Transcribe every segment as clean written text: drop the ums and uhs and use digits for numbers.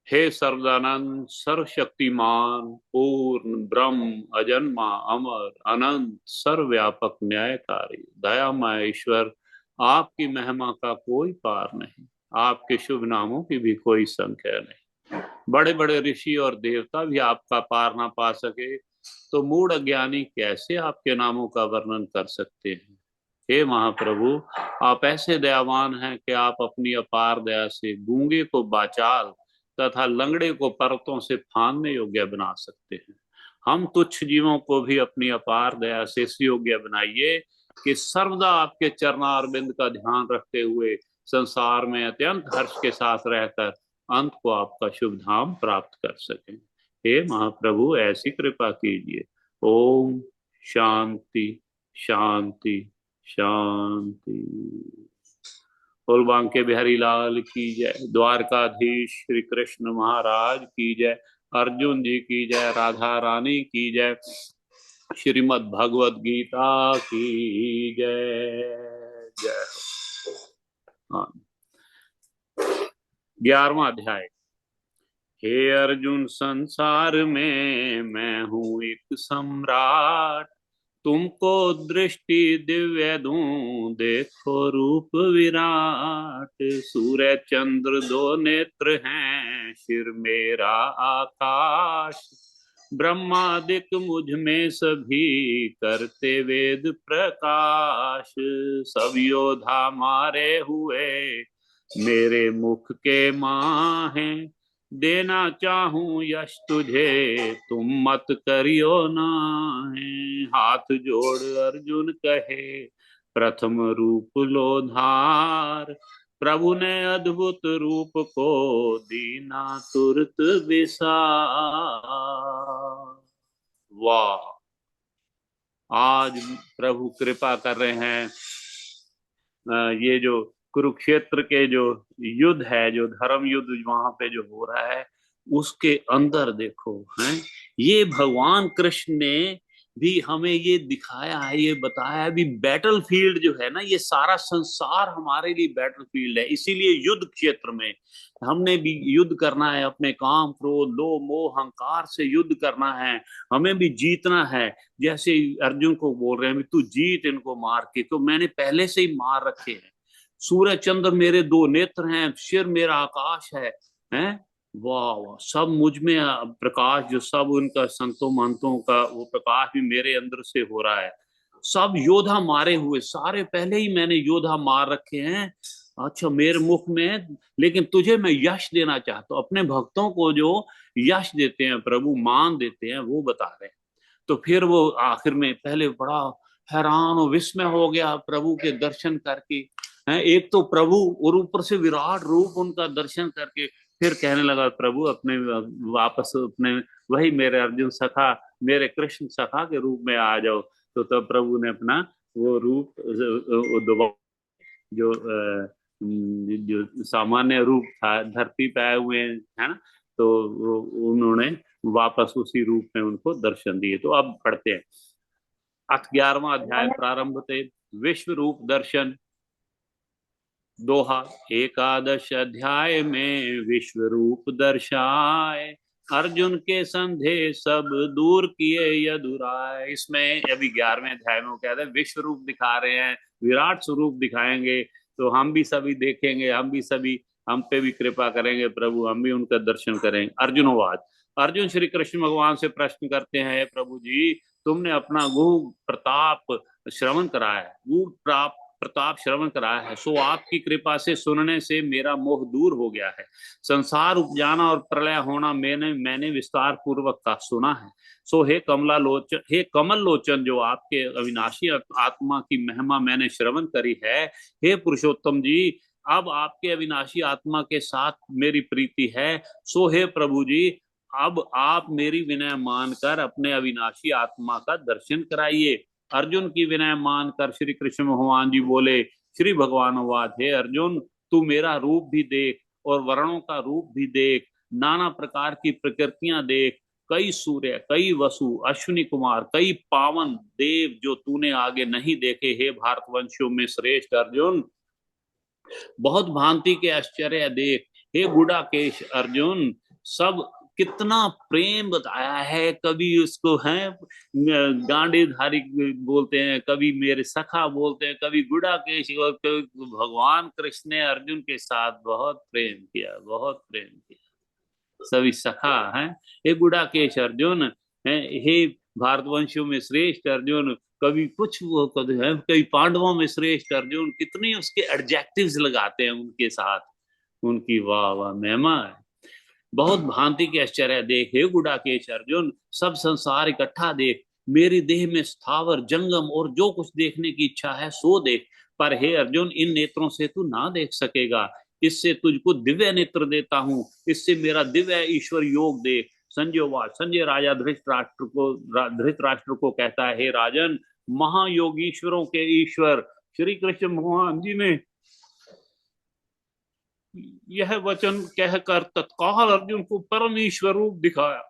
हे सर्वदानंद सर्वशक्तिमान पूर्ण ब्रह्म अजन्मा अमर अनंत सर्वव्यापक न्यायकारी दयामय ईश्वर, आपकी महिमा का कोई पार नहीं, आपके शुभ नामों की भी कोई संख्या नहीं। बड़े बड़े ऋषि और देवता भी आपका पार ना पा सके तो मूढ़ अज्ञानी कैसे आपके नामों का वर्णन कर सकते हैं। हे महाप्रभु, आप ऐसे दयावान हैं कि आप अपनी अपार दया से गूंगे को बाचाल तथा लंगड़े को परतों से फांदने योग्य बना सकते हैं। हम तुच्छ जीवों को भी अपनी अपार दया से इस योग्य बनाइए कि सर्वदा आपके चरणारविंद का ध्यान रखते हुए संसार में अत्यंत हर्ष के साथ रहकर अंत को आपका शुभ धाम प्राप्त कर सकें। हे महाप्रभु, ऐसी कृपा कीजिए। ओम शांति शांति शांति। बोल बांके बिहारी लाल की जय, द्वारकाधीश श्री कृष्ण महाराज की जय, अर्जुन जी की जय, राधा रानी की जय, श्रीमद् भगवद गीता की जय। जय हो। हाँ, 11वां अध्याय। हे अर्जुन, संसार में मैं हूँ एक सम्राट, तुमको दृष्टि दिव्य दूं, देखो रूप विराट। सूर्य चंद्र दो नेत्र हैं, सिर मेरा आकाश। ब्रह्मादिक मुझ में सभी करते वेद प्रकाश। सब योद्धा मारे हुए मेरे मुख के माहे, देना चाहूं यश तुझे तुम मत करियो नाहे। हाथ जोड़ अर्जुन कहे, प्रथम रूप लो धार। प्रभु ने अद्भुत रूप को दीना तुरत विसार। वाह, आज प्रभु कृपा कर रहे हैं। ये जो कुरुक्षेत्र के जो युद्ध है, जो धर्म युद्ध वहां पे जो हो रहा है, उसके अंदर देखो हैं, ये भगवान कृष्ण ने भी हमें ये दिखाया है, ये बताया है भी। बैटल फील्ड जो है ना, ये सारा संसार हमारे लिए बैटल फील्ड है। इसीलिए युद्ध क्षेत्र में हमने भी युद्ध करना है, अपने काम क्रोध लोभ मोह अहंकार से युद्ध करना है, हमें भी जीतना है। जैसे अर्जुन को बोल रहे हैं तू जीत इनको मार के, तो मैंने पहले से ही मार रखे हैं। सूर्य चंद्र मेरे दो नेत्र हैं, सिर मेरा आकाश है, हैं। वाह वाह, सब मुझ में प्रकाश, जो सब उनका संतों महंतों का वो प्रकाश भी मेरे अंदर से हो रहा है। सब योद्धा मारे हुए, सारे पहले ही मैंने योद्धा मार रखे हैं। अच्छा, मेरे मुख में, लेकिन तुझे मैं यश देना चाहता हूं। अपने भक्तों को जो यश देते हैं प्रभु, मान देते हैं, वो बता रहे हैं। तो फिर वो आखिर में पहले बड़ा हैरान और विस्मय हो गया प्रभु के दर्शन करके, हैं। एक तो प्रभु और ऊपर से विराट रूप उनका दर्शन करके, फिर कहने लगा प्रभु अपने वापस अपने वही मेरे अर्जुन सखा, मेरे कृष्ण सखा के रूप में आ जाओ। तो तब प्रभु ने अपना वो रूप दोबारा, जो जो सामान्य रूप था धरती पे आए हुए है ना, तो उन्होंने वापस उसी रूप में उनको दर्शन दिए। तो अब पढ़ते हैं 11वां अध्याय प्रारंभ थे। विश्व रूप दर्शन दोहा। एकादश अध्याय में विश्व रूप दर्शाए, अर्जुन के संधे सब दूर किए यदुराय। इसमें अभी 11वें अध्याय में वो कहते हैं विश्व रूप दिखा रहे हैं, विराट स्वरूप दिखाएंगे, तो हम भी सभी देखेंगे, हम भी सभी, हम पे भी कृपा करेंगे प्रभु, हम भी उनका दर्शन करेंगे। अर्जुनवाद। अर्जुन श्री कृष्ण भगवान से प्रश्न करते हैं, प्रभु जी तुमने अपना गुह प्रताप श्रवण कराया है, गुह प्रताप श्रवण कराया है, सो आपकी कृपा से सुनने से मेरा मोह दूर हो गया है। संसार उपजाना और प्रलय होना मैंने विस्तार पूर्वक का सुना है। सो हे कमला लोचन, हे कमल लोचन, जो आपके अविनाशी आत्मा की महिमा मैंने श्रवण करी है। हे पुरुषोत्तम जी, अब आपके अविनाशी आत्मा के साथ मेरी प्रीति है। सो हे प्रभु जी, अब आप मेरी विनय मानकर अपने अविनाशी आत्मा का दर्शन कराइए। अर्जुन की विनय मानकर श्री कृष्ण भगवान जी बोले, श्री भगवान वाद, हे अर्जुन तू मेरा रूप भी देख और वर्णों का रूप भी देख, नाना प्रकार की प्रकृतियां देख, कई सूर्य, कई वसु, अश्विनी कुमार, कई पावन देव जो तूने आगे नहीं देखे। हे भारतवंशियों में श्रेष्ठ अर्जुन, बहुत भांति के आश्चर्य देख। हे गुड़ाकेश अर्जुन, सब कितना प्रेम बताया है। कभी उसको है गांडीधारी बोलते हैं, कभी मेरे सखा बोलते हैं, कभी गुड़ाकेश, और कभी भगवान कृष्ण ने अर्जुन के साथ बहुत प्रेम किया, बहुत प्रेम किया। सभी सखा हैं, हे गुड़ाकेश अर्जुन है, हे भारतवंशियों में श्रेष्ठ अर्जुन, कभी कुछ वो है, कभी पांडवों में श्रेष्ठ अर्जुन, कितनी उसके एडजेक्टिव्स लगाते हैं उनके साथ, उनकी वाह वाह महिमा है। बहुत भांति के आश्चर्य देख हे गुड़ाकेश अर्जुन, सब संसार इकट्ठा देख, मेरी देह में स्थावर जंगम और जो कुछ देखने की इच्छा है सो देख, पर हे अर्जुन इन नेत्रों से तू ना देख सकेगा, इससे तुझको दिव्य नेत्र देता हूँ, इससे मेरा दिव्य ईश्वर योग देख। संजय राजा धृतराष्ट्र को कहता है, हे राजन, महायोगीश्वरों के ईश्वर श्री कृष्ण भगवान जी ने यह वचन कहकर तत्काल अर्जुन को परमेश्वर रूप दिखाया।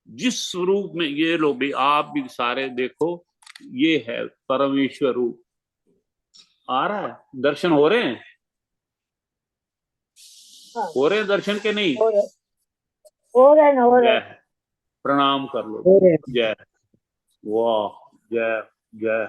जिस स्वरूप में, ये लो भी, आप भी सारे देखो, ये है परमेश्वर रूप। आ रहा है, दर्शन हो रहे हैं? हाँ। हो रहे हैं दर्शन के नहीं? हो रहे ना, हो रहे। प्रणाम कर लो। जय, वाह, जय जय।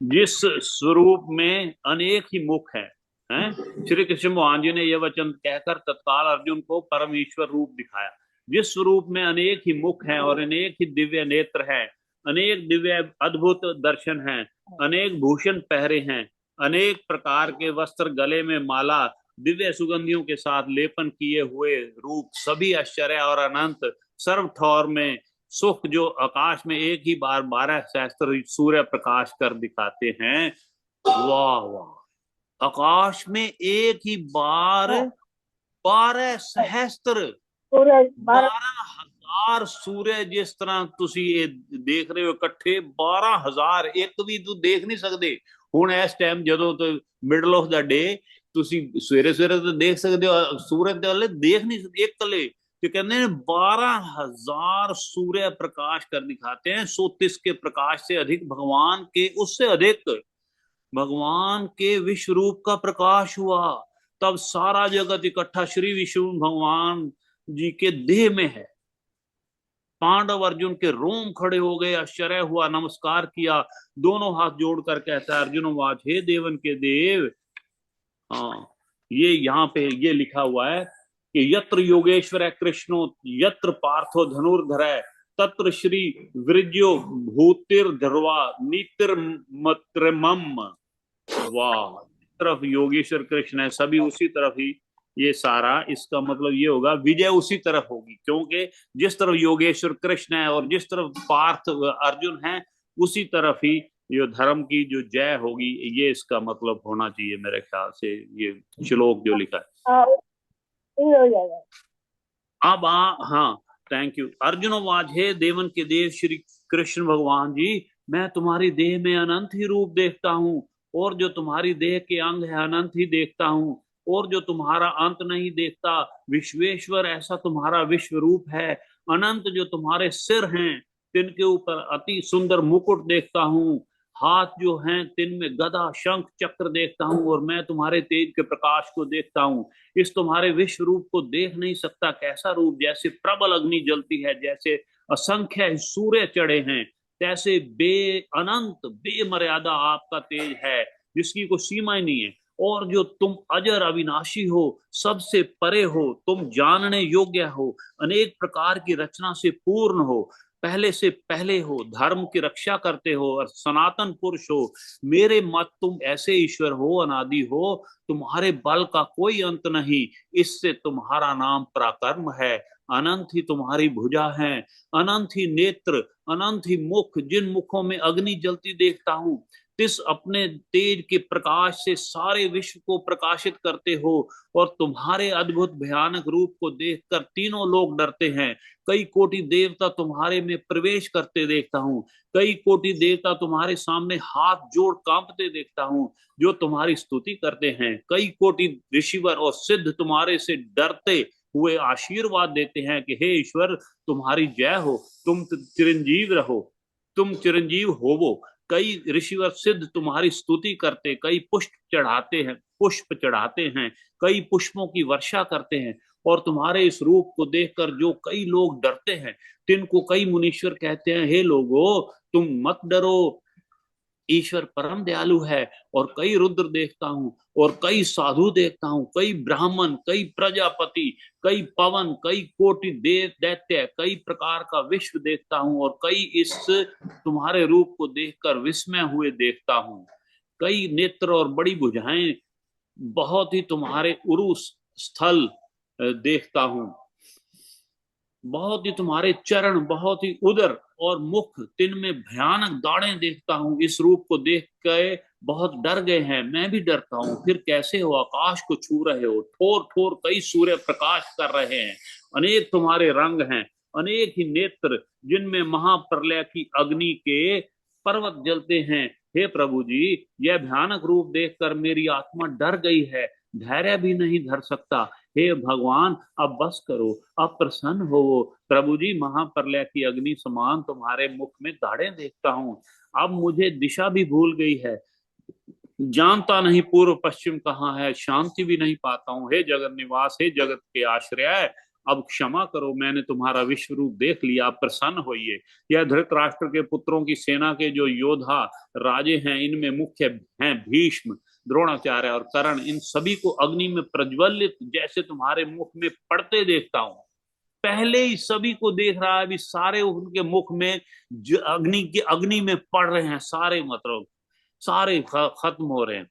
जिस स्वरूप में अनेक ही मुख हैं, श्री कृष्ण भगवान जी ने यह वचन कहकर तत्काल अर्जुन को परमेश्वर रूप दिखाया। जिस स्वरूप में अनेक ही मुख हैं और अनेक ही दिव्य नेत्र हैं, अनेक दिव्य अद्भुत दर्शन हैं, अनेक भूषण पहरे हैं, अनेक प्रकार के वस्त्र, गले में माला, दिव्य सुगंधियों के साथ लेपन किए हुए रूप, सभी आश्चर्य और अनंत सर्व ठौर में सुख, जो आकाश में एक ही बार 12 सहस्त्र सूर्य प्रकाश कर दिखाते हैं। वाह वाह, आकाश में एक ही बार 12 सहस्त्र, 12,000 सूर्य, जिस तरह तुसी ये देख रहे हो इकट्ठे 12,000, एक भी तू देख नहीं सकते हुण इस टाइम, जदों तो मिडल ऑफ द डे, तुसी सवेरे सवेरे तो देख सकते हो, सूरज वाले देख नहीं सकते एक कले, तो कहते हैं 12,000 सूर्य प्रकाश कर दिखाते हैं। 130 के प्रकाश से अधिक भगवान के, उससे अधिक भगवान के विश्व रूप का प्रकाश हुआ। तब सारा जगत इकट्ठा श्री विष्णु भगवान जी के देह में है। पांडव अर्जुन के रोम खड़े हो गए, आश्चर्य हुआ, नमस्कार किया, दोनों हाथ जोड़कर कहता है अर्जुन वाच, हे देवन के देव। हाँ, ये यहाँ पे ये लिखा हुआ है कि यत्र योगेश्वर कृष्णो यत्र पार्थो धनुर्धर तत्र श्री वृज्यो भूतिर्ध्रुवा नितिर्मत्रमम। वाह, तरफ योगेश्वर कृष्ण है, सभी उसी तरफ ही, ये सारा इसका मतलब ये होगा विजय उसी तरफ होगी, क्योंकि जिस तरफ योगेश्वर कृष्ण है और जिस तरफ पार्थ अर्जुन है, उसी तरफ ही ये धर्म की जो जय होगी, ये इसका मतलब होना चाहिए मेरे ख्याल से, ये श्लोक जो लिखा है। अब हाँ, थैंक यू। अर्जुन वाज, हे देवन के देव श्री कृष्ण भगवान जी, मैं तुम्हारी देह में अनंत ही रूप देखता हूँ, और जो तुम्हारी देह के अंग है अनंत ही देखता हूँ, और जो तुम्हारा अंत नहीं देखता। विश्वेश्वर ऐसा तुम्हारा विश्व रूप है। अनंत जो तुम्हारे सिर हैं, तिनके ऊपर अति सुंदर मुकुट देखता हूँ। हाथ जो हैं तिनमें गदा शंख चक्र देखता हूँ, और मैं तुम्हारे तेज के प्रकाश को देखता हूँ। इस तुम्हारे विश्व रूप को देख नहीं सकता। कैसा रूप, जैसे प्रबल अग्नि जलती है, जैसे असंख्य सूर्य चढ़े हैं, तैसे अनंत बेमर्यादा आपका तेज है, जिसकी कोई सीमा ही नहीं है। और जो तुम अजर अविनाशी हो, सबसे परे हो, तुम जानने योग्य हो, अनेक प्रकार की रचना से पूर्ण हो, पहले से पहले हो, धर्म की रक्षा करते हो और सनातन पुरुष हो। मेरे मत तुम ऐसे ईश्वर हो, अनादि हो, तुम्हारे बल का कोई अंत नहीं, इससे तुम्हारा नाम पराक्रम है। अनंत ही तुम्हारी भुजा है, अनंत ही नेत्र, अनंत ही मुख, जिन मुखों में अग्नि जलती देखता हूँ, तिस अपने तेज के प्रकाश से सारे विश्व को प्रकाशित करते हो। और तुम्हारे अद्भुत भयानक रूप को देखकर तीनों लोग डरते हैं। कई कोटि देवता तुम्हारे में प्रवेश करते देखता हूँ, कई कोटि देवता तुम्हारे सामने हाथ जोड़ कांपते देखता हूँ, जो तुम्हारी स्तुति करते हैं। कई कोटि ऋषिवर और सिद्ध तुम्हारे से डरते हुए आशीर्वाद देते हैं कि हे ईश्वर, तुम्हारी जय हो, तुम चिरंजीव रहो, तुम चिरंजीव होवो। कई ऋषिवर सिद्ध तुम्हारी स्तुति करते, कई पुष्प चढ़ाते हैं, कई पुष्पों की वर्षा करते हैं, और तुम्हारे इस रूप को देखकर जो कई लोग डरते हैं, तिनको कई मुनीश्वर कहते हैं, हे लोगो तुम मत डरो, ईश्वर परम दयालु है। और कई रुद्र देखता हूं, और कई साधु देखता हूं, कई ब्राह्मण, कई प्रजापति, कई पवन, कई कोटि देव दैत्य, कई प्रकार का विश्व देखता हूं, और कई इस तुम्हारे रूप को देखकर विस्मय हुए देखता हूं। कई नेत्र और बड़ी भुजाएं, बहुत ही तुम्हारे उरु स्थल देखता हूं, बहुत ही तुम्हारे चरण, बहुत ही उदर और मुख, तिन में भयानक दाढ़ें देखता हूं। इस रूप को देख के बहुत डर गए हैं, मैं भी डरता हूं। फिर कैसे हो, आकाश को छू रहे हो, ठोर ठोर कई सूर्य प्रकाश कर रहे हैं, अनेक तुम्हारे रंग हैं, अनेक ही नेत्र, जिनमें महाप्रलय की अग्नि के पर्वत जलते हैं। हे प्रभु जी, यह भयानक रूप देखकर मेरी आत्मा डर गई है, धैर्य भी नहीं धर सकता। हे भगवान, अब बस करो, अब प्रसन्न हो। प्रभु जी, महाप्रलय की अग्नि समान तुम्हारे मुख में दाढ़ें देखता हूँ, अब मुझे दिशा भी भूल गई है, जानता नहीं पूर्व पश्चिम कहाँ है, शांति भी नहीं पाता हूँ। हे जगत निवास, हे जगत के आश्रय, अब क्षमा करो, मैंने तुम्हारा विश्व रूप देख लिया, अब प्रसन्न होइए। यह धृतराष्ट्र के पुत्रों की सेना के जो योद्धा राजे हैं, इनमें मुख्य हैं भीष्म, द्रोणाचार्य और कर्ण, इन सभी को अग्नि में प्रज्वलित जैसे तुम्हारे मुख में पड़ते देखता हूँ। पहले ही सभी को देख रहा है, अभी सारे उनके मुख में अग्नि में पड़ रहे हैं, सारे मतलब सारे खत्म हो रहे हैं।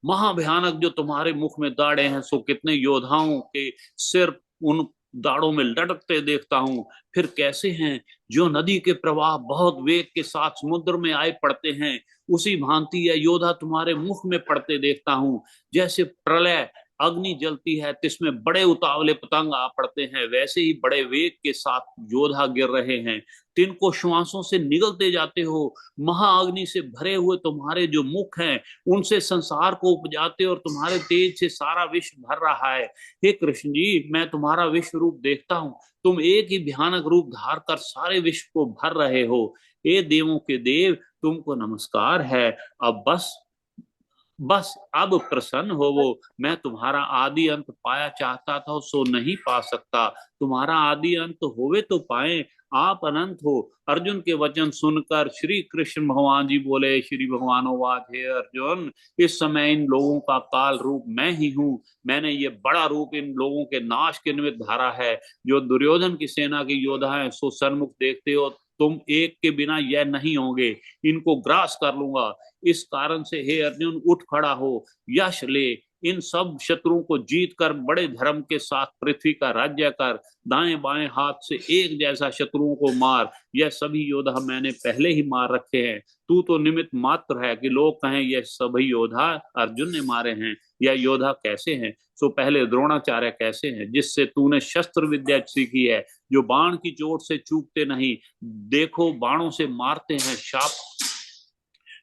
महाभयानक जो तुम्हारे मुख में दाढ़े हैं, सो कितने योद्धाओं के सिर उन दाढ़ों में लटकते देखता हूं। फिर कैसे हैं, जो नदी के प्रवाह बहुत वेग के साथ समुद्र में आए पड़ते हैं, उसी भांति यह योद्धा तुम्हारे मुख में पड़ते देखता हूं। जैसे प्रलय अग्नि जलती है, तिसमें बड़े उतावले पतंग आ पड़ते हैं, वैसे ही बड़े वेग के साथ योद्धा गिर रहे हैं। तिनको श्वासों से निगलते जाते हो। महाअग्नि से भरे हुए तुम्हारे जो मुख हैं, उनसे संसार को उपजाते, और तुम्हारे तेज से सारा विश्व भर रहा है। हे कृष्ण जी, मैं तुम्हारा विश्व रूप देखता हूँ, तुम एक ही भयानक रूप धार कर सारे विश्व को भर रहे हो। हे देवों के देव, तुमको नमस्कार है। अब बस अब प्रसन्न हो वो, मैं तुम्हारा आदि अंत पाया चाहता था, सो नहीं पा सकता। तुम्हारा आदि अंत होवे तो पाए, आप अनंत हो। अर्जुन के वचन सुनकर श्री कृष्ण भगवान जी बोले, श्री भगवान वाच, हे अर्जुन, इस समय इन लोगों का काल रूप मैं ही हूँ। मैंने ये बड़ा रूप इन लोगों के नाश के निमित्त धारा है। जो दुर्योधन की सेना के योद्धा है, सो सन्मुख देखते हो, तुम एक के बिना यह नहीं होंगे, इनको ग्रास कर लूंगा। इस कारण से हे अर्जुन, उठ खड़ा हो, यश ले, इन सब शत्रुओं को जीत कर बड़े धर्म के साथ पृथ्वी का राज्य कर, दाएं बाएं हाथ से एक जैसा शत्रुओं को मार। यह सभी योद्धा मैंने पहले ही मार रखे हैं, तू तो निमित्त मात्र है कि लोग कहें यह सभी योद्धा अर्जुन ने मारे हैं। यह योद्धा कैसे हैं, सो पहले द्रोणाचार्य कैसे हैं, जिससे तूने शस्त्र विद्या सीखी है, जो बाण की चोट से चूकते नहीं, देखो बाणों से मारते हैं,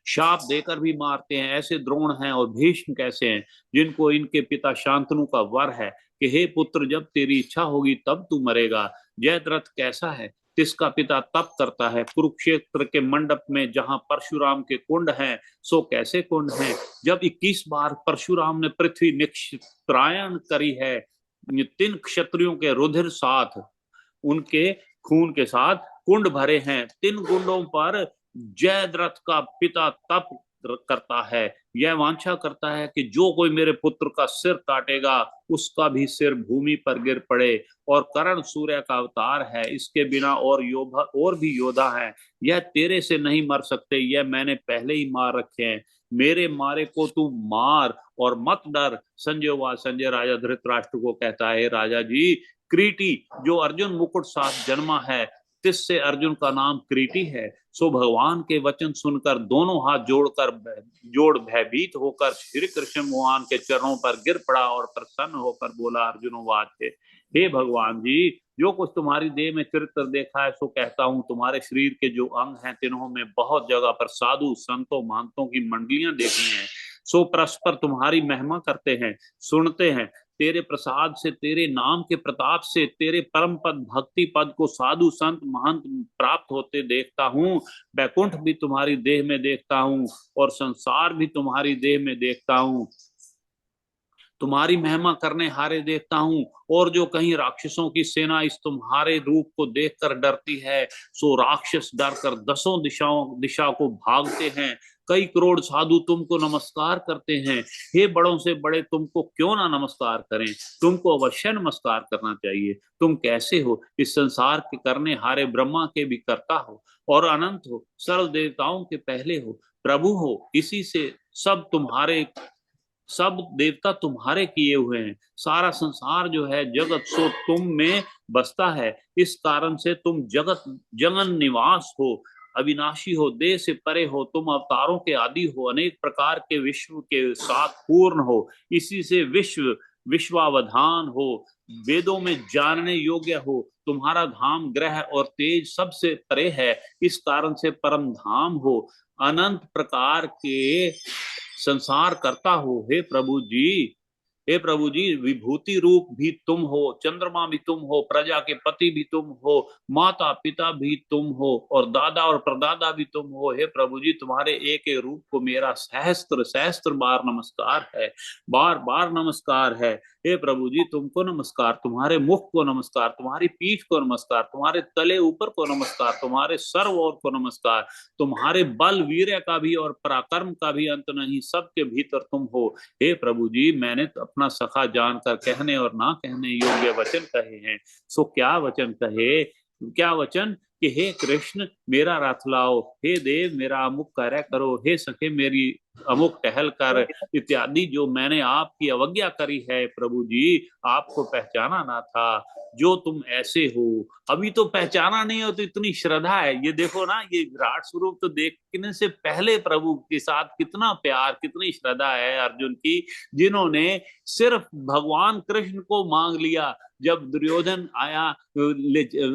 शाप देकर भी मारते हैं, ऐसे द्रोण हैं। और भीष्म कैसे हैं, जिनको इनके पिता शांतनु का वर है कि हे पुत्र, जब तेरी इच्छा होगी तब तू मरेगा। जयद्रथ कैसा है, तिसका पिता तप करता है कुरुक्षेत्र के मंडप में, जहां परशुराम के कुंड हैं, सो कैसे कुंड हैं। जब 21 बार परशुराम ने पृथ्वी निक्षत्रायण करी है, 3 क्षत्रियों के रुधिर साथ, उनके खून के साथ कुंड भरे हैं, 3 कुंडों पर जयद्रथ का पिता तप करता है। यह वांछा करता है कि जो कोई मेरे पुत्र का सिर काटेगा, उसका भी सिर भूमि पर गिर पड़े। और कर्ण सूर्य का अवतार है, इसके बिना और भी योद्धा हैं, यह तेरे से नहीं मर सकते, यह मैंने पहले ही मार रखे हैं। मेरे मारे को तू मार और मत डर। संजय राजा धृतराष्ट्र को कहता है, राजा जी, क्रीटी जो अर्जुन मुकुट साथ जन्मा है, तिससे अर्जुन का नाम क्रीटी है। सो भगवान के वचन सुनकर दोनों हाथ जोड़ भयभीत होकर श्री कृष्ण भगवान के चरणों पर गिर पड़ा और प्रसन्न होकर बोला, अर्जुन वाच, हे भगवान जी, जो कुछ तुम्हारी देह में चरित्र देखा है, सो कहता हूँ। तुम्हारे शरीर के जो अंग हैं, तिन्हों में बहुत जगह पर साधु संतों महंतों की मंडलियां देखी हैं, सो परस्पर तुम्हारी महिमा करते हैं, सुनते हैं। तेरे प्रसाद से, तेरे नाम के प्रताप से तेरे परम पद भक्ति पद को साधु संत महंत प्राप्त होते देखता हूँ। बैकुंठ भी तुम्हारी देह में देखता हूँ और संसार भी तुम्हारी देह में देखता हूँ। तुम्हारी महिमा करने हारे देखता हूँ, और जो कहीं राक्षसों की सेना इस तुम्हारे रूप को देखकर डरती है, सो राक्षस डर कर दसों दिशा को भागते हैं। कई करोड़ साधु तुमको नमस्कार करते हैं। हे बड़ों से बड़े, तुमको क्यों ना नमस्कार करें? तुमको अवश्य नमस्कार करना चाहिए। तुम कैसे हो? इस संसार के करने हारे ब्रह्मा के भी कर्ता हो और अनंत हो, सर्व देवताओं के पहले हो, प्रभु हो। इसी से सब देवता तुम्हारे किए हुए हैं। सारा संसार जो है जगत सो तुम में बसता है। इस कारण से तुम जगत जगन निवास हो, अविनाशी हो, देह से परे हो, तुम अवतारों के आदि हो, अनेक प्रकार के विश्व के साथ पूर्ण हो। इसी से विश्वावधान हो, वेदों में जानने योग्य हो। तुम्हारा धाम ग्रह और तेज सबसे परे है, इस कारण से परम धाम हो। अनंत प्रकार के संसार करता हो। हे प्रभु जी, हे प्रभु जी, विभूति रूप भी तुम हो, चंद्रमा भी तुम हो, प्रजा के पति भी तुम हो, माता पिता भी तुम हो, और दादा और परदादा भी तुम हो। हे प्रभु जी, तुम्हारे एक एक रूप को मेरा सहस्त्र सहस्त्र बार नमस्कार है, बार बार नमस्कार है। हे प्रभु जी, तुमको नमस्कार, तुम्हारे मुख को नमस्कार, तुम्हारी पीठ को नमस्कार, तुम्हारे तले ऊपर को नमस्कार, तुम्हारे सर ओर को नमस्कार। तुम्हारे बल वीर्य का भी और पराक्रम का भी अंत नहीं, सबके भीतर तुम हो। हे प्रभु जी, मैंने तो अपना सखा जानकर कहने और ना कहने योग्य वचन कहे हैं। सो क्या वचन कहे? क्या वचन? कि हे कृष्ण मेरा रथ लाओ, हे देव मेरा अमुक कार्य करो, हे सखे मेरी अमुक टहल कर, इत्यादि जो मैंने आपकी अवज्ञा करी है प्रभु जी, आपको पहचाना ना था। जो तुम ऐसे हो, अभी तो पहचाना नहीं हो तो इतनी श्रद्धा है। ये देखो ना, ये विराट स्वरूप तो देखने से पहले प्रभु के साथ कितना प्यार, कितनी श्रद्धा है अर्जुन की, जिन्होंने सिर्फ भगवान कृष्ण को मांग लिया। जब दुर्योधन आया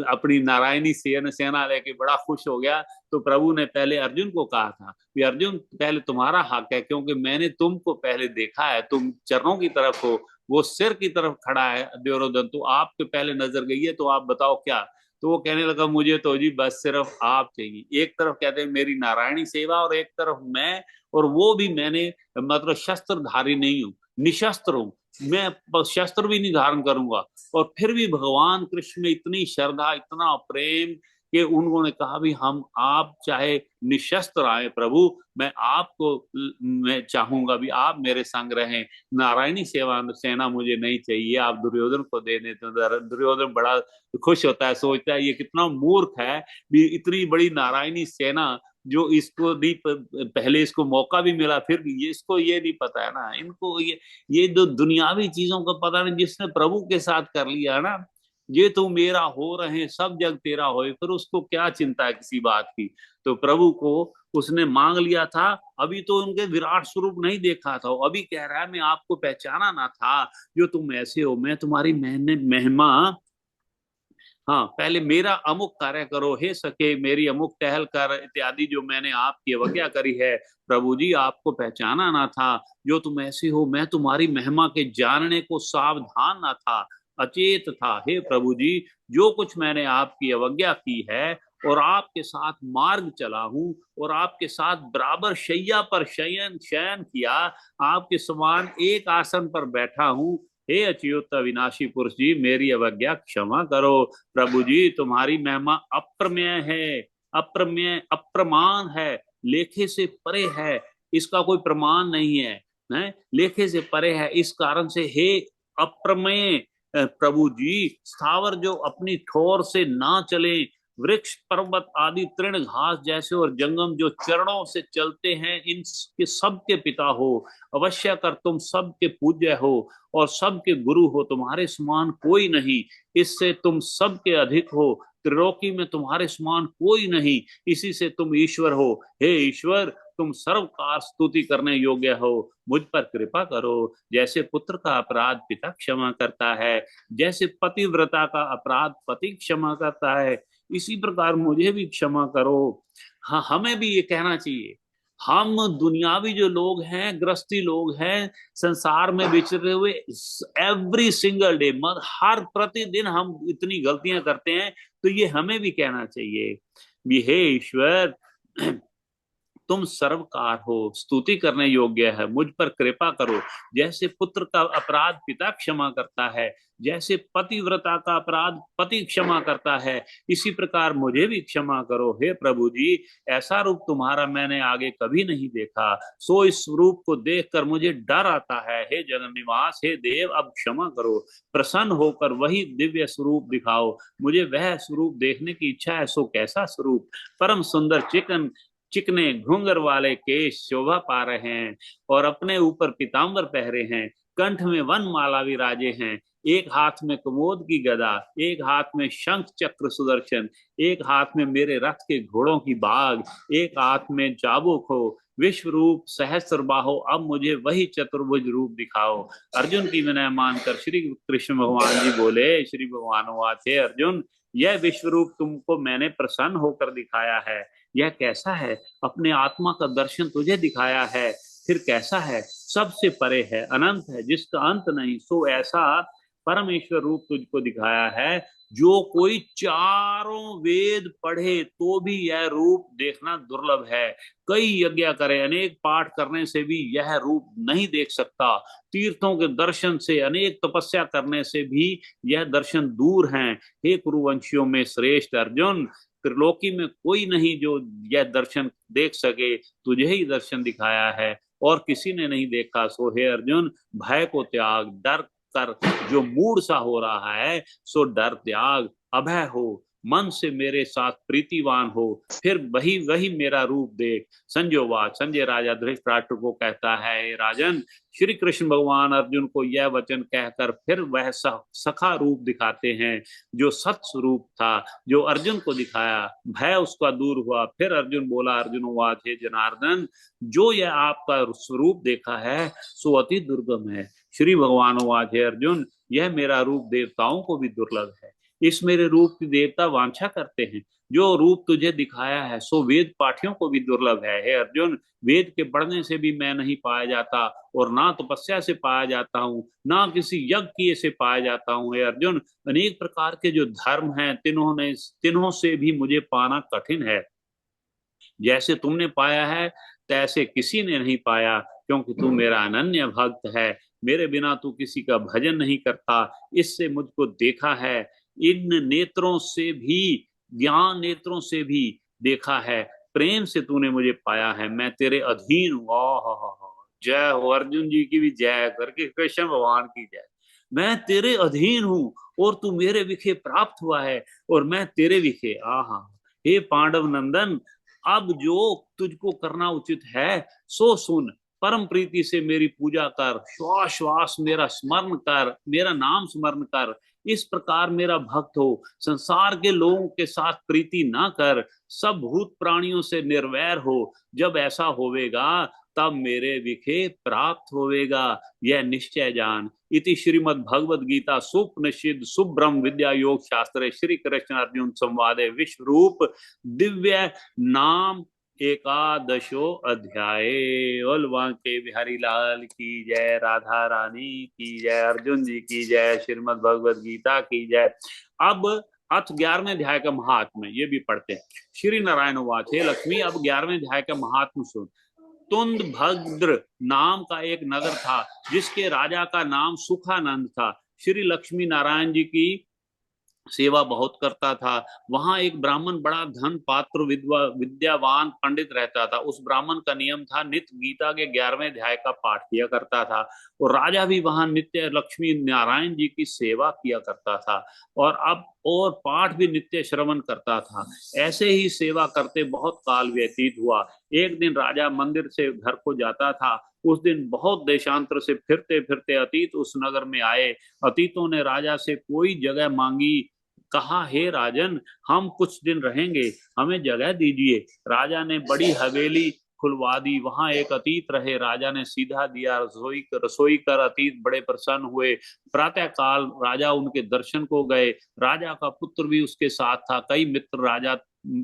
अपनी नारायणी सेना लेके बड़ा खुश हो गया, तो प्रभु ने पहले अर्जुन को कहा था कि अर्जुन पहले तुम्हारा हक है, क्योंकि मैंने तुमको पहले देखा है, तुम चरणों की तरफ हो, वो सिर की तरफ खड़ा है दुर्योधन, तो आपके पहले नजर गई है, तो आप बताओ क्या? तो वो कहने लगा मुझे तो जी बस सिर्फ आप चाहिए। एक तरफ कहते हैं मेरी नारायणी सेवा, और एक तरफ मैं, और वो भी मैंने मतलब शस्त्रधारी नहीं हूँ, निशस्त्र हूँ, मैं शस्त्र भी नहीं धारण करूंगा। और फिर भी भगवान कृष्ण में इतनी श्रद्धा, इतना प्रेम, कि उन्होंने कहा भी हम आप चाहे निशस्त्र आए प्रभु, मैं चाहूंगा भी आप मेरे संग रहें, नारायणी सेना मुझे नहीं चाहिए, आप दुर्योधन को दे देते। दुर्योधन बड़ा खुश होता है, सोचता है ये कितना मूर्ख है भी, इतनी बड़ी नारायणी सेना जो इसको भी पहले इसको मौका भी मिला, फिर भी इसको ये नहीं पता है ना, इनको ये जो दुनियावी चीजों का पता नहीं, जिसने प्रभु के साथ कर लिया ना, ये तो मेरा हो रहे सब जग तेरा होए, फिर उसको क्या चिंता है किसी बात की। तो प्रभु को उसने मांग लिया था, अभी तो उनके विराट स्वरूप नहीं देखा था, अभी कह रहा है मैं आपको पहचाना ना था, जो तुम ऐसे हो, मैं तुम्हारी महिमा, हाँ पहले मेरा अमुक कार्य करो, हे सके मेरी अमुक टहल कर, इत्यादि जो मैंने आपकी अवज्ञा करी है प्रभु जी, आपको पहचाना ना था, जो तुम ऐसे हो, मैं तुम्हारी महिमा के जानने को सावधान ना था, अचेत था। हे प्रभु जी, जो कुछ मैंने आपकी अवज्ञा की है, और आपके साथ मार्ग चला हूं, और आपके साथ बराबर शैया पर शयन शयन किया, आपके समान एक आसन पर बैठा हूं, हे अच्युत अविनाशी पुरुष जी, मेरी अवज्ञा क्षमा करो। प्रभु जी, तुम्हारी महिमा अप्रमेय है, अप्रमेय अप्रमाण है, लेखे से परे है, इसका कोई प्रमाण नहीं है, लेखे से परे है। इस कारण से हे अप्रमेय प्रभु जी, स्थावर जो अपनी ठोर से ना चले, वृक्ष पर्वत आदि तृण घास जैसे, और जंगम जो चरणों से चलते हैं, इन सबके पिता हो, अवश्य कर तुम सबके पूज्य हो, और सबके गुरु हो, तुम्हारे समान कोई नहीं, इससे तुम सबके अधिक हो, त्रिलोकी में तुम्हारे समान कोई नहीं, इसी से तुम ईश्वर हो। हे ईश्वर, तुम सर्वकार स्तुति करने योग्य हो, मुझ पर कृपा करो। जैसे पुत्र का अपराध पिता क्षमा करता है, जैसे पतिव्रता का अपराध पति क्षमा करता है, इसी प्रकार मुझे भी क्षमा करो। हाँ, हमें भी ये कहना चाहिए, हम दुनियावी जो लोग हैं, गृहस्थी लोग हैं, संसार में विचरे हुए, एवरी सिंगल डे, हर प्रतिदिन हम इतनी गलतियां करते हैं। तो ये हमें भी कहना चाहिए, हे ईश्वर, तुम सर्वकार हो, स्तुति करने योग्य है, मुझ पर कृपा करो। जैसे पुत्र का अपराध पिता क्षमा करता है, जैसे पतिव्रता का अपराध पति क्षमा करता है, इसी प्रकार मुझे भी क्षमा करो हे प्रभु जी। ऐसा रूप तुम्हारा मैंने आगे कभी नहीं देखा, सो इस रूप को देखकर मुझे डर आता है। हे जगन निवास, हे देव, अब क्षमा करो, प्रसन्न होकर वही दिव्य स्वरूप दिखाओ। मुझे वह स्वरूप देखने की इच्छा है, सो कैसा स्वरूप। परम सुंदर चिकने घुंगर वाले केश शोभा पा रहे हैं और अपने ऊपर पीताम्बर पहरे हैं, कंठ में वन माला विराजे हैं, एक हाथ में कुमोद की गदा, एक हाथ में शंख चक्र सुदर्शन, एक हाथ में मेरे रथ के घोड़ों की बाग, एक हाथ में चाबुक हो। विश्व रूप सहस्त्र बाहो, अब मुझे वही चतुर्भुज रूप दिखाओ। अर्जुन की विनय मानकर श्री कृष्ण भगवान जी बोले, श्री भगवान वाचे, अर्जुन, यह विश्व रूप तुमको मैंने प्रसन्न होकर दिखाया है। यह कैसा है? अपने आत्मा का दर्शन तुझे दिखाया है, फिर कैसा है? सबसे परे है, अनंत है, जिसका अंत नहीं। सो ऐसा परमेश्वर रूप तुझको दिखाया है। जो कोई चारों वेद पढ़े तो भी यह रूप देखना दुर्लभ है। कई यज्ञ करे, अनेक पाठ करने से भी यह रूप नहीं देख सकता। तीर्थों के दर्शन से, अनेक तपस्या करने से भी यह दर्शन दूर हैं। हे कुरुवंशियों में श्रेष्ठ अर्जुन, त्रिलोकी में कोई नहीं जो यह दर्शन देख सके, तुझे ही दर्शन दिखाया है और किसी ने नहीं देखा। सो हे अर्जुन, भय को त्याग, डर कर जो मूड सा हो रहा है, सो डर त्याग, अभय हो, मन से मेरे साथ प्रीतिवान हो, फिर वही वही मेरा रूप देख। संजोवाच, संजय राजा धृतराष्ट्र को कहता है, राजन, श्री कृष्ण भगवान अर्जुन को यह वचन कहकर फिर वह सखा रूप दिखाते हैं जो सत स्वरूप था, जो अर्जुन को दिखाया। भय उसका दूर हुआ। फिर अर्जुन बोला, अर्जुन वाच, हे जनार्दन, जो यह आपका स्वरूप देखा है सो अति दुर्गम है। श्री भगवान वाच, हे अर्जुन, यह मेरा रूप देवताओं को भी दुर्लभ है। इस मेरे रूप की देवता वांछा करते हैं। जो रूप तुझे दिखाया है सो वेद पाठियों को भी दुर्लभ है। हे अर्जुन, वेद के पढ़ने से भी मैं नहीं पाया जाता, और ना तपस्या से पाया जाता हूँ, ना किसी यज्ञ किए से पाया जाता हूँ। हे अर्जुन, अनेक प्रकार के जो धर्म हैं, तिन्हों से भी मुझे पाना कठिन है। जैसे तुमने पाया है तैसे किसी ने नहीं पाया, क्योंकि तू मेरा अनन्य भक्त है। मेरे बिना तू किसी का भजन नहीं करता। इससे मुझको देखा है, इन नेत्रों से भी, ज्ञान नेत्रों से भी देखा है। प्रेम से तूने मुझे पाया है, मैं तेरे अधीन हूँ। जय हो, अर्जुन जी की भी जय, करके कृष्ण भगवान की जय। मैं तेरे अधीन हूँ और तू मेरे विखे प्राप्त हुआ है और मैं तेरे विखे। आहा, हे पांडव नंदन, अब जो तुझको करना उचित है सो सुन। परम प्रीति से मेरी पूजा कर, श्वास श्वास मेरा स्मरण कर, मेरा नाम स्मरण कर। इस प्रकार मेरा भक्त हो। संसार के लोगों के साथ प्रीति ना कर, सब भूत प्राणियों से निर्वैर हो। जब ऐसा होवेगा तब मेरे विखे प्राप्त होवेगा, यह निश्चय जान। इति श्रीमद् भगवद गीता सुपनिषद सुब्रह्म विद्या योग शास्त्रे श्री कृष्ण अर्जुन संवादे विश्व रूप दिव्य नाम एकादशो अध्याय। बोल के बिहारी लाल की जय, राधा रानी की जय, अर्जुन जी की जय, श्रीमद् भगवद गीता की जय। अब अथ 11वें अध्याय का महात्म ये भी पढ़ते हैं। श्री नारायण वाच, हे लक्ष्मी, अब 11वें अध्याय का महात्म सुन। तुंद भद्र नाम का एक नगर था, जिसके राजा का नाम सुखानंद था। श्री लक्ष्मी नारायण जी की सेवा बहुत करता था। वहां एक ब्राह्मण बड़ा धन पात्र विद्यावान पंडित रहता था। उस ब्राह्मण का नियम था, नित्य गीता के 11वें अध्याय का पाठ किया करता था, और राजा भी वहां नित्य लक्ष्मी नारायण जी की सेवा किया करता था, और पाठ भी नित्य श्रवण करता था। ऐसे ही सेवा करते बहुत काल व्यतीत हुआ। एक दिन राजा मंदिर से घर को जाता था। उस दिन बहुत देशांतर से फिरते फिरते अतीत उस नगर में आए। अतीतों ने राजा से कोई जगह मांगी। कहा, हे राजन, हम कुछ दिन रहेंगे, हमें जगह दीजिए। राजा ने बड़ी हवेली खुलवा दी। वहां एक अतीत रहे। राजा ने सीधा दिया। रसोई कर अतीत बड़े प्रसन्न हुए। प्रातः काल राजा उनके दर्शन को गए। राजा का पुत्र भी उसके साथ था। कई मित्र राजा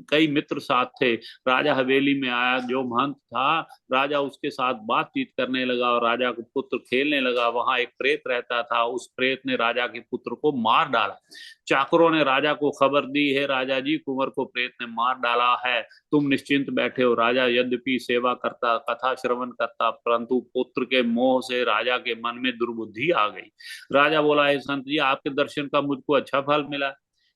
कई मित्र साथ थे। राजा हवेली में आया, जो महंत था राजा उसके साथ बातचीत करने लगा और राजा का पुत्र खेलने लगा। वहां एक प्रेत रहता था, उस प्रेत ने राजा के पुत्र को मार डाला। चाकरों ने राजा को खबर दी, है राजा जी, कुंवर को प्रेत ने मार डाला है, तुम निश्चिंत बैठे हो। राजा यद्यपि सेवा करता, कथा श्रवण करता, परंतु पुत्र के मोह से राजा के मन में दुर्बुद्धि आ गई। राजा बोला, हे संत जी, आपके दर्शन का मुझको अच्छा फल मिला।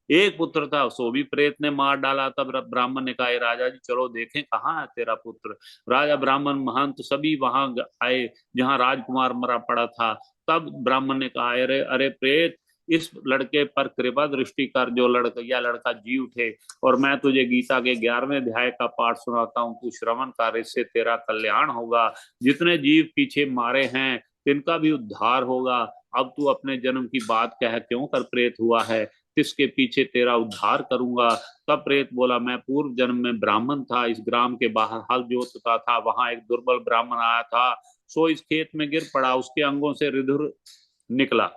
एक पुत्र था, सो भी प्रेत ने मार डाला। तब ब्राह्मण ने कहा, राजा जी चलो देखें कहाँ है तेरा पुत्र। राजा, ब्राह्मण, महंत सभी वहां आए जहां राजकुमार मरा पड़ा था। तब ब्राह्मण ने कहा, अरे अरे प्रेत, इस लड़के पर कृपा दृष्टि कर, जो लड़का जी उठे, और मैं तुझे गीता के 11वें अध्याय का पाठ सुनाता हूँ, तू श्रवण कर, इससे तेरा कल्याण होगा। जितने जीव पीछे मारे हैं तिनका भी उद्धार होगा। अब तू अपने जन्म की बात कह, क्यों कर प्रेत हुआ है, किसके पीछे तेरा उद्धार करूंगा। तब प्रेत बोला, मैं पूर्व जन्म में ब्राह्मण था, इस ग्राम के बाहर हल जोतता था, वहां एक दुर्बल ब्राह्मण आया था, सो इस खेत में गिर पड़ा, उसके अंगों से रिधुर निकला,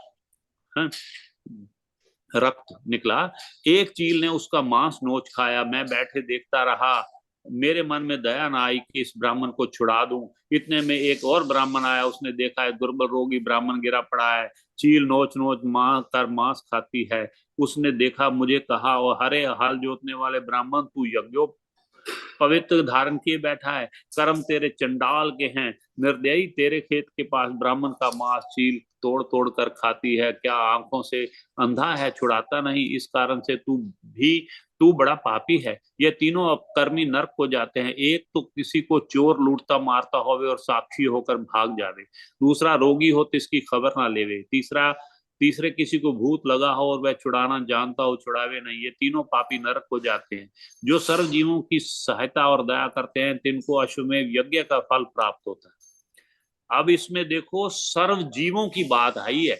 रक्त निकला। एक चील ने उसका मांस नोच खाया। मैं बैठे देखता रहा, मेरे मन में दया ना आई कि इस ब्राह्मण को छुड़ा दूं। इतने में एक और ब्राह्मण आया, उसने देखा है दुर्बल रोगी ब्राह्मण गिरा पड़ा है, चील नोच नोच मांस खाती है। उसने देखा, मुझे कहा, और हरे हल जोतने वाले ब्राह्मण, तू यज्ञो पवित्र धारण किए बैठा है, कर्म तेरे चंडाल के हैं, निर्दयी, तेरे खेत के पास ब्राह्मण का मांस चील तोड़ तोड़ कर खाती है, क्या आंखों से अंधा है, छुड़ाता नहीं, इस कारण से तू बड़ा पापी है। ये तीनों अपकर्मी नरक को जाते हैं। एक तो किसी को चोर लूटता मारता होवे और साक्षी होकर भाग जावे, दूसरा रोगी हो तो इसकी खबर ना लेवे, तीसरे किसी को भूत लगा हो और वह छुड़ाना जानता हो, छुड़ावे नहीं, ये तीनों पापी नरक को जाते हैं। जो सर्व जीवों की सहायता और दया करते हैं तिनको अश्वमेध यज्ञ का फल प्राप्त होता है। अब इसमें देखो, सर्व जीवों की बात आई है,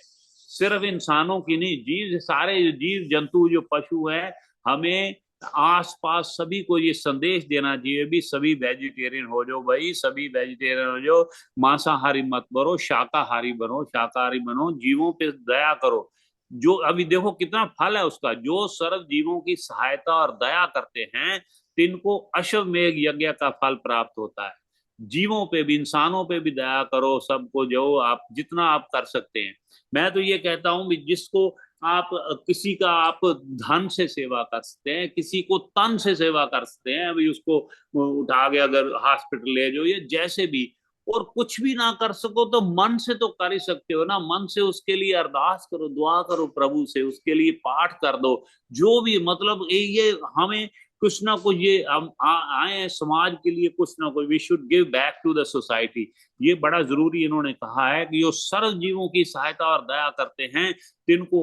सिर्फ इंसानों की नहीं, जीव, सारे जीव जंतु, जो पशु है, हमें आसपास सभी को ये संदेश देना चाहिए भी, सभी वेजिटेरियन हो जाओ भाई, सभी वेजिटेरियन हो जाओ, मांसाहारी मत बनो, शाकाहारी बनो, शाकाहारी बनो, जीवों पे दया करो। जो अभी देखो कितना फल है उसका, जो सर्व जीवों की सहायता और दया करते हैं तिनको अश्वमेध यज्ञ का फल प्राप्त होता है। जीवों पे भी, इंसानों पे भी दया करो, सबको जो आप जितना आप कर सकते हैं। मैं तो ये कहता हूं, जिसको आप, किसी का आप धन से सेवा कर सकते हैं, किसी को तन से सेवा कर सकते हैं, अभी उसको उठा के अगर हॉस्पिटल ले जाओ, ये जैसे भी, और कुछ भी ना कर सको तो मन से तो कर ही सकते हो ना, मन से उसके लिए अरदास करो, दुआ करो प्रभु से, उसके लिए पाठ कर दो, जो भी, मतलब ये हमें कुछ ना कुछ, ये हम आए हैं समाज के लिए कुछ ना कुछ, we should give back to the society. ये बड़ा जरूरी इन्होंने कहा है कि जो सर्व जीवों की सहायता और दया करते हैं तिनको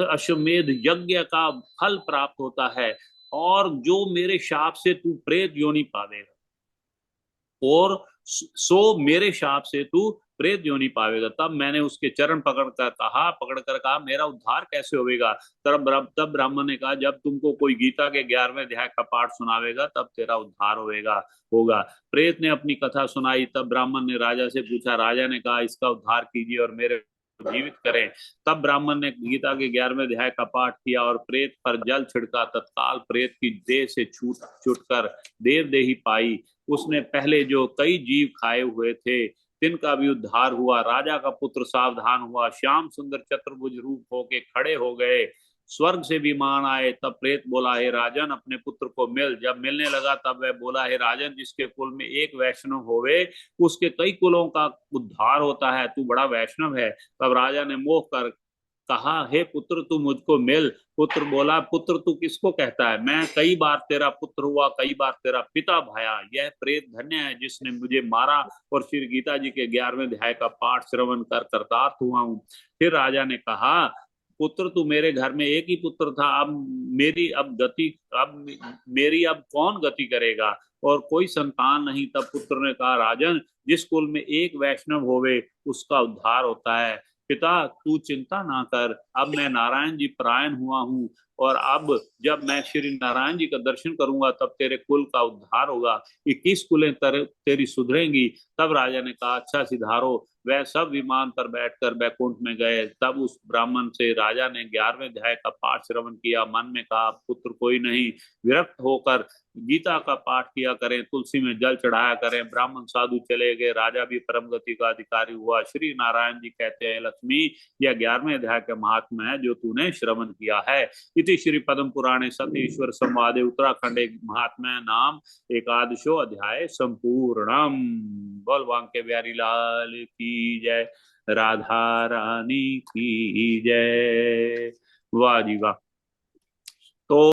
अश्वमेध यज्ञ का फल प्राप्त होता है। और जो मेरे शाप से तू प्रेत योनि पावेगा, और सो मेरे शाप से तू प्रेत योनि पावेगा। तब मैंने उसके चरण पकड़ कर कहा, मेरा उद्धार कैसे होगा। तब ब्राह्मण ने कहा, जब तुमको कोई गीता के 11वें अध्याय का पाठ सुनावेगा तब तेरा उद्धार होगा। प्रेत ने अपनी कथा सुनाई। तब ब्राह्मण ने राजा से पूछा, राजा ने कहा, इसका उद्धार कीजिए और मेरे जीवित करें। तब ब्राह्मण ने गीता के 11वें अध्याय का पाठ किया और प्रेत पर जल छिड़का, तत्काल प्रेत की देह से छूटकर देव देही पाई। उसने पहले जो कई जीव खाए हुए थे तिनका भी उद्धार हुआ। राजा का पुत्र सावधान हुआ, श्याम सुंदर चतुर्भुज रूप होके खड़े हो गए। स्वर्ग से विमान आए। तब प्रेत बोला, हे राजन, अपने पुत्र को मिल। जब मिलने लगा तब वह बोला, हे राजन, जिसके कुल में एक वैष्णव होवे उसके कई कुलों का उद्धार होता है, तू बड़ा वैष्णव है। तब राजा ने मोह कर कहा, हे पुत्र, तू मुझको मिल। पुत्र बोला, पुत्र तू किसको कहता है, मैं कई बार तेरा पुत्र हुआ, कई बार तेरा पिता भाया। यह प्रेत धन्य है जिसने मुझे मारा और श्री गीता जी के 11वें अध्याय का पाठ श्रवण कर कृतार्थ हुआ हूँ। फिर राजा ने कहा, पुत्र, तू मेरे घर में एक ही पुत्र था, अब मेरी अब कौन गति करेगा, और कोई संतान नहीं। तब पुत्र ने कहा, राजन, जिस कुल में एक वैष्णव होवे उसका उद्धार होता है। पिता, तू चिंता ना कर, अब मैं नारायण जी परायण हुआ हूँ, और अब जब मैं श्री नारायण जी का दर्शन करूंगा तब तेरे कुल का उद्धार होगा, 21 कुलें तेरी सुधरेंगी। तब राजा ने कहा, अच्छा सिधारो। वह सब विमान पर बैठकर बैकुंठ में गए। तब उस ब्राह्मण से राजा ने 11वें अध्याय का पाठ श्रवण किया। मन में कहा, पुत्र कोई नहीं, विरक्त होकर गीता का पाठ किया करें, तुलसी में जल चढ़ाया करें। ब्राह्मण साधु चले गए। राजा भी परम गति का अधिकारी हुआ। श्री नारायण जी कहते हैं, लक्ष्मी, यह 11वें अध्याय का महात्मा है जो तूने श्रवण किया है। इति श्री पद्म पुराणे सतीश्वर संवादे उत्तराखंड एक महात्मा नाम एकादशो अध्याय संपूर्णम। बोल बांके बिहारी लाल की जय, राधा रानी की जय। वाह जी वाह। तो